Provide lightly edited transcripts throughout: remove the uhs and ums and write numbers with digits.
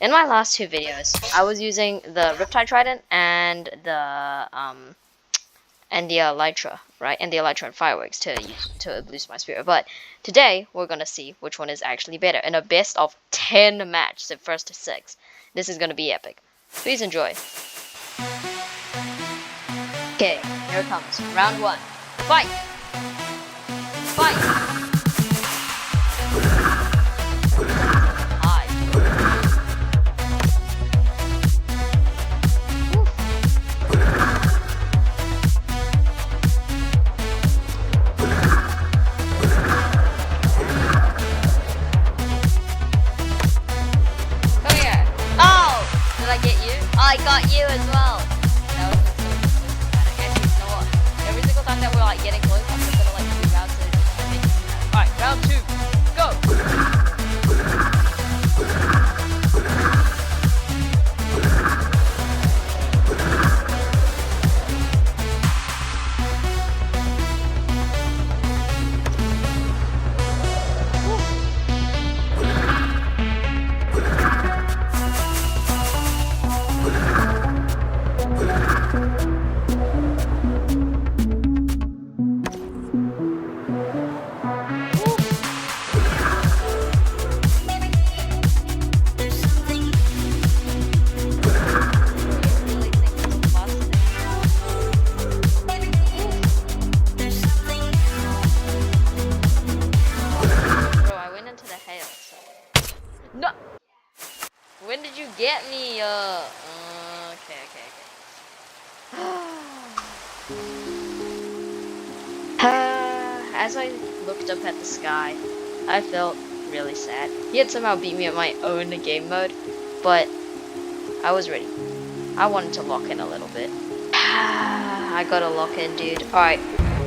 In my last two videos, I was using the Riptide Trident and the Elytra, right? And the Elytra and Fireworks to boost my spirit. But today we're gonna see which one is actually better in a best of 10 match, the first to 6. This is gonna be epic. Please enjoy. Okay, here it comes. Round 1. Fight! Fight! I got you as well. That was so actually, you know what? Every single time that we're like getting close, I'm just gonna like move out to make it see that. Alright, round 2. Go! No! When did you get me? Okay. As I looked up at the sky, I felt really sad. He had somehow beat me at my own game mode, but I was ready. I wanted to lock in a little bit. I gotta lock in, dude. Alright,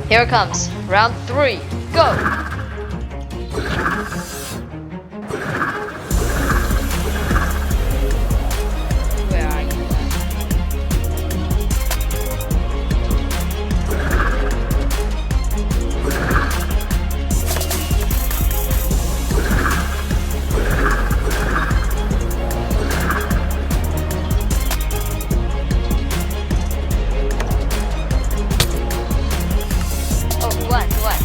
here it comes. Round 3. Go!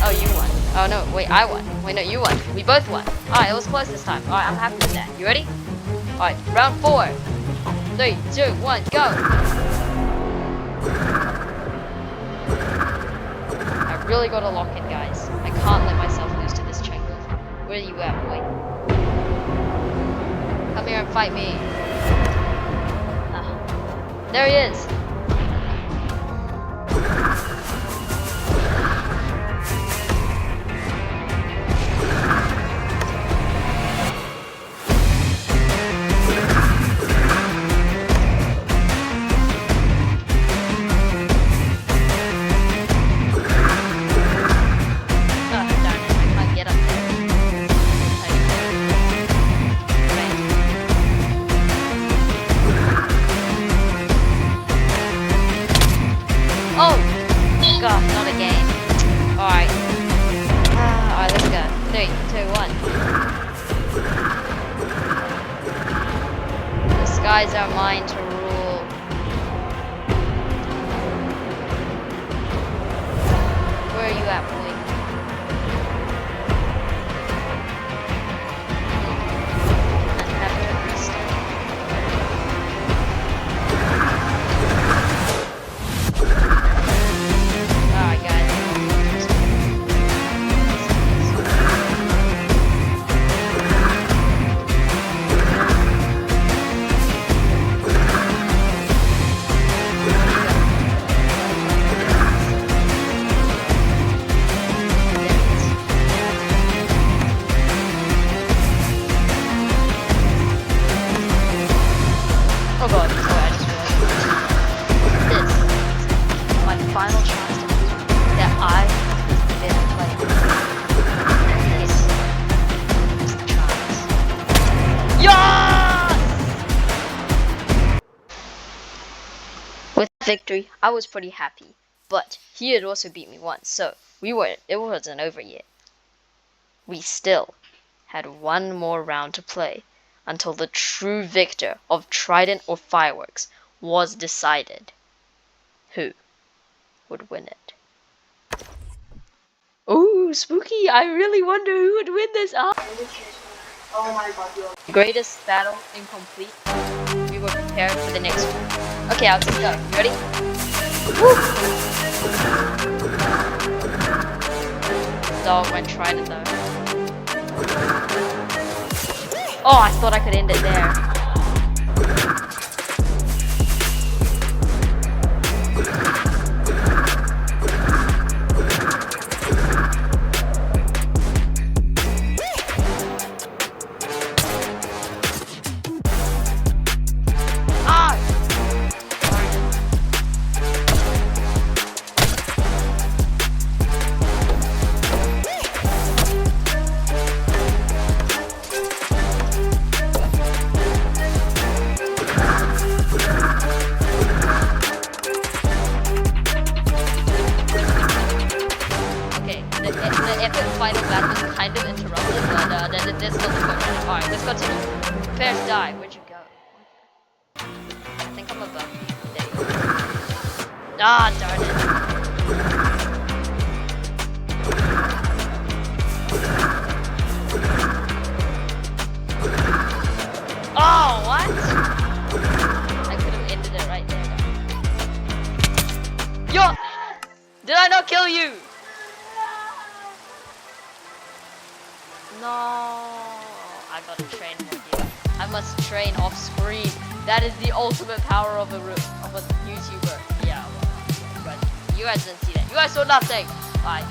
Oh, you won. Oh no, wait, I won. Wait, no, you won. We both won. Alright, it was close this time. Alright, I'm happy with that. You ready? Alright, round 4. 3, 2, 1, go! I really gotta lock in, guys. I can't let myself lose to this jungle. Where are you at, boy? Come here and fight me. There he is. Oh! God, not again. Alright. Alright, let's go. 3, 2, 1. The skies are mine to rule. Where are you at, boy? Oh god, sorry, I just realized. This is my final chance to that I didn't play. This is the chance. Yes! With victory, I was pretty happy, but he had also beat me once, so it wasn't over yet. We still had one more round to play until the true victor of Trident or fireworks was decided. Who would win it? Oh, spooky! I really wonder who would win this. Oh my god. Greatest battle incomplete. We were prepared for the next one. Okay, I'll just go. Ready? Woo! Dog went Trident though. Oh, I thought I could end it there. The epic final battle was kind of interrupted, but then there's still the question. Alright, let's continue. Prepare to die. Where'd you go? I think I'm above you. There you go. Ah, darn it. Oh, what? I could have ended it right there. Yo! Did I not kill you? No, I gotta train more here. I must train off screen. That is the ultimate power of a YouTuber. Yeah, but you guys didn't see that. You guys saw nothing. Bye.